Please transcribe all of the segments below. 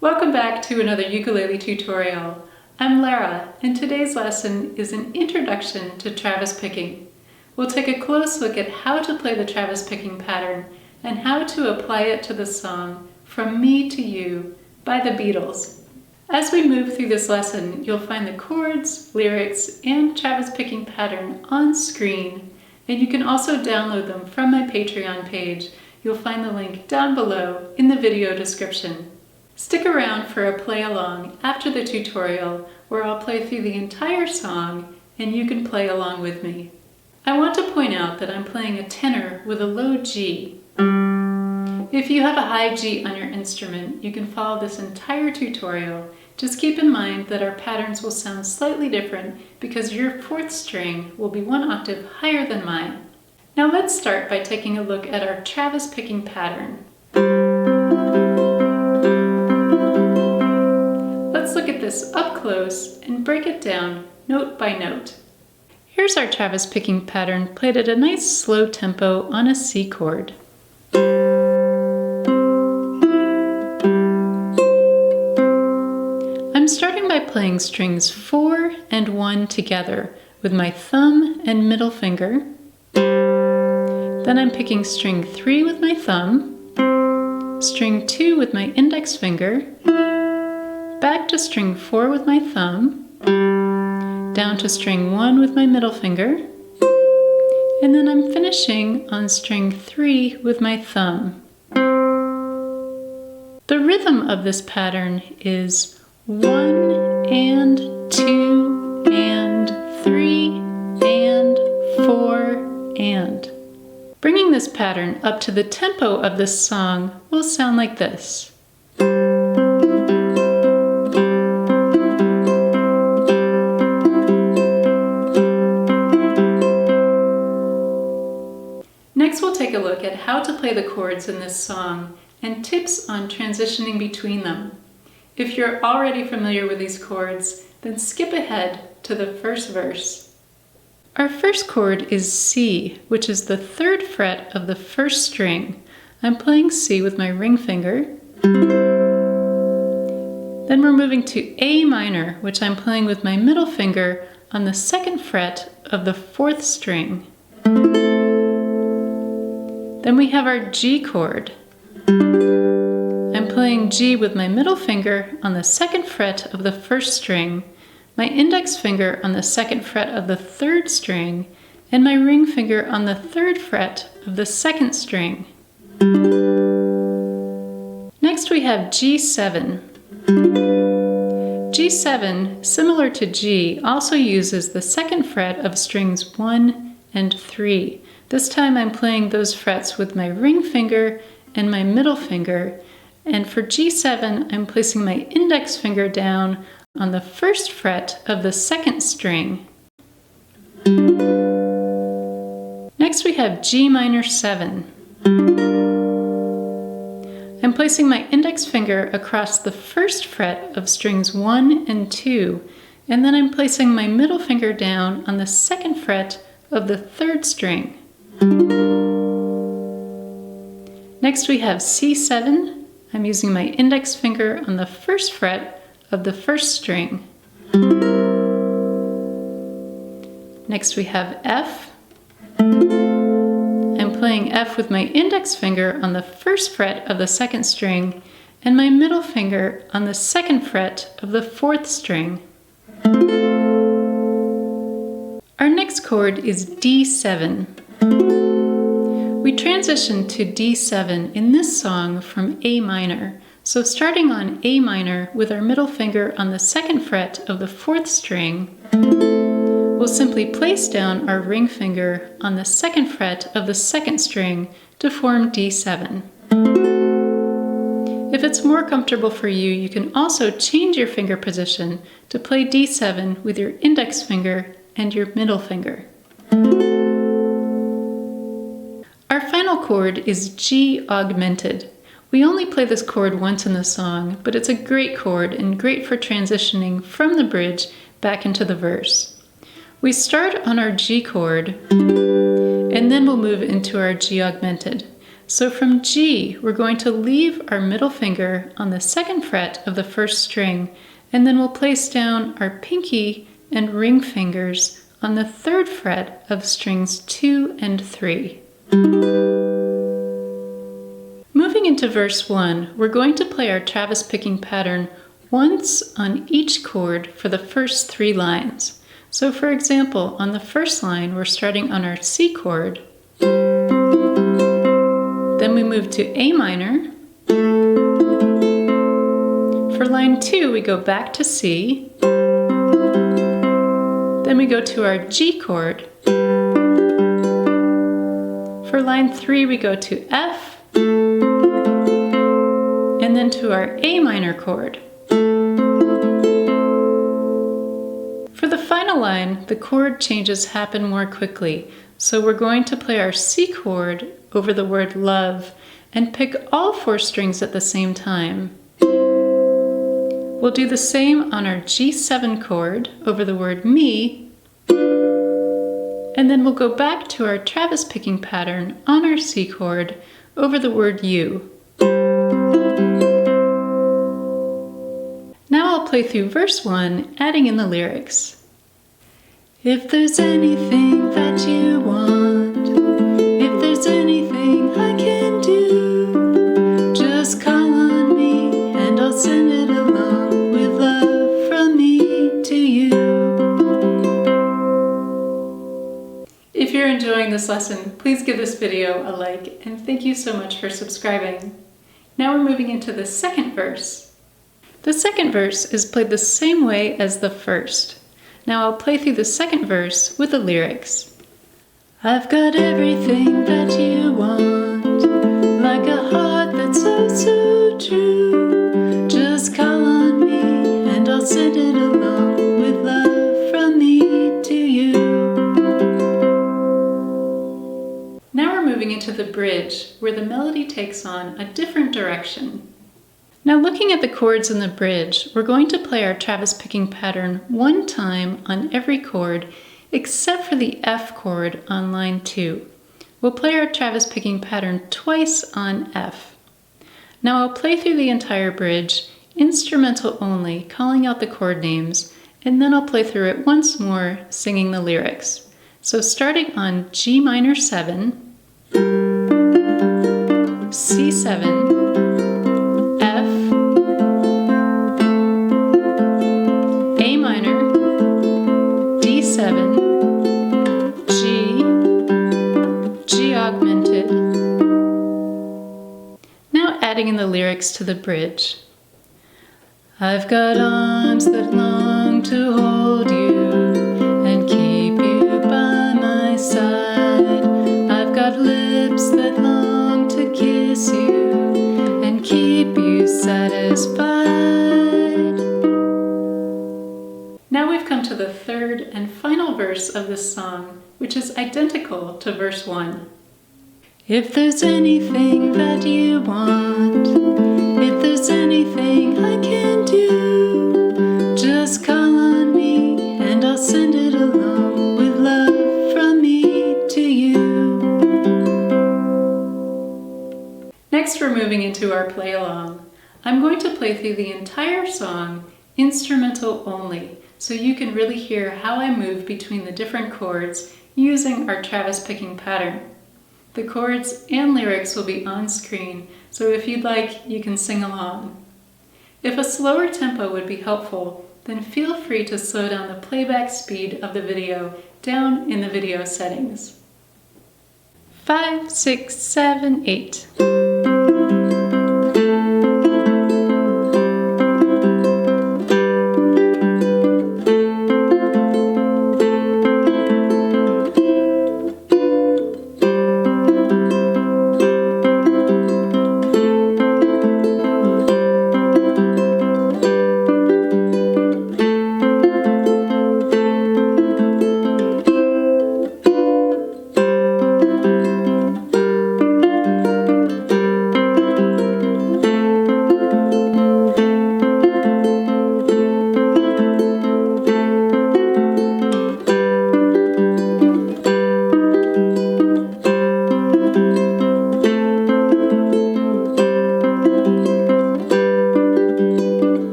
Welcome back to another ukulele tutorial. I'm Lara, and today's lesson is an introduction to Travis picking. We'll take a close look at how to play the Travis picking pattern and how to apply it to the song From Me to You by the Beatles. As we move through this lesson, you'll find the chords, lyrics, and Travis picking pattern on screen, and you can also download them from my Patreon page. You'll find the link down below in the video description. Stick around for a play along after the tutorial where I'll play through the entire song and you can play along with me. I want to point out that I'm playing a tenor with a low G. If you have a high G on your instrument, you can follow this entire tutorial. Just keep in mind that our patterns will sound slightly different because your fourth string will be one octave higher than mine. Now let's start by taking a look at our Travis picking pattern. Let's look at this up close and break it down note by note. Here's our Travis picking pattern played at a nice slow tempo on a C chord. I'm starting by playing strings 4 and 1 together with my thumb and middle finger. Then I'm picking string 3 with my thumb, string 2 with my index finger, back to string 4 with my thumb, down to string 1 with my middle finger, and then I'm finishing on string 3 with my thumb. The rhythm of this pattern is 1 and 2 and 3 and 4 and. Bringing this pattern up to the tempo of this song will sound like this. Next, we'll take a look at how to play the chords in this song and tips on transitioning between them. If you're already familiar with these chords, then skip ahead to the first verse. Our first chord is C, which is the 3rd fret of the first string. I'm playing C with my ring finger. Then we're moving to A minor, which I'm playing with my middle finger on the 2nd fret of the 4th string. Then we have our G chord. I'm playing G with my middle finger on the 2nd fret of the 1st string, my index finger on the 2nd fret of the 3rd string, and my ring finger on the 3rd fret of the 2nd string. Next we have G7. G7, similar to G, also uses the 2nd fret of strings 1 and 3. This time I'm playing those frets with my ring finger and my middle finger, and for G7 I'm placing my index finger down on the 1st fret of the 2nd string. Next we have G minor 7. I'm placing my index finger across the 1st fret of strings 1 and 2, and then I'm placing my middle finger down on the 2nd fret of the 3rd string. Next we have C7. I'm using my index finger on the 1st fret of the 1st string. Next we have F. I'm playing F with my index finger on the 1st fret of the 2nd string and my middle finger on the 2nd fret of the 4th string. Our next chord is D7. We transition to D7 in this song from A minor. So starting on A minor with our middle finger on the 2nd fret of the 4th string, we'll simply place down our ring finger on the 2nd fret of the 2nd string to form D7. If it's more comfortable for you, you can also change your finger position to play D7 with your index finger and your middle finger. Our final chord is G augmented. We only play this chord once in the song, but it's a great chord and great for transitioning from the bridge back into the verse. We start on our G chord, and then we'll move into our G augmented. So from G, we're going to leave our middle finger on the second fret of the first string, and then we'll place down our pinky and ring fingers on the third fret of strings 2 and 3. Moving into verse 1, we're going to play our Travis picking pattern once on each chord for the first 3 lines. So for example, on the first line, we're starting on our C chord. Then we move to A minor. For line 2, we go back to C. Then we go to our G chord. For line 3, we go to F. And then to our A minor chord. For the final line, the chord changes happen more quickly. So we're going to play our C chord over the word love and pick all 4 strings at the same time. We'll do the same on our G7 chord over the word me, and then we'll go back to our Travis picking pattern on our C chord over the word you. Now I'll play through verse 1, adding in the lyrics. If there's anything that you want, if there's anything I can do, just call on me and I'll send it along with love from me to you. If you're enjoying this lesson, please give this video a like, and thank you so much for subscribing. Now we're moving into the second verse. The second verse is played the same way as the first. Now I'll play through the second verse with the lyrics. I've got everything that you want, like a heart that's so, so true. Just call on me and I'll send it along with love from me to you. Now we're moving into the bridge, where the melody takes on a different direction. Now looking at the chords in the bridge, we're going to play our Travis picking pattern 1 time on every chord except for the F chord on line 2. We'll play our Travis picking pattern twice on F. Now I'll play through the entire bridge, instrumental only, calling out the chord names, and then I'll play through it once more, singing the lyrics. So starting on G minor 7, C7, A minor, D7, G augmented. Now adding in the lyrics to the bridge. I've got arms that long to hold you and keep you by my side. I've got lips that long to kiss you and keep you satisfied. Now we've come to the third and final verse of this song, which is identical to verse 1. If there's anything that you want, if there's anything I can do, just call on me and I'll send it along with love from me to you. Next we're moving into our play along. I'm going to play through the entire song instrumental only, so you can really hear how I move between the different chords using our Travis picking pattern. The chords and lyrics will be on screen, so if you'd like, you can sing along. If a slower tempo would be helpful, then feel free to slow down the playback speed of the video down in the video settings. 5, 6, 7, 8.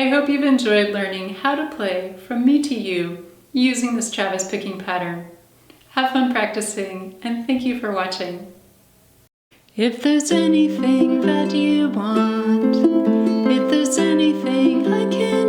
I hope you've enjoyed learning how to play From Me to You using this Travis picking pattern. Have fun practicing, and thank you for watching. If there's anything that you want, if there's anything I can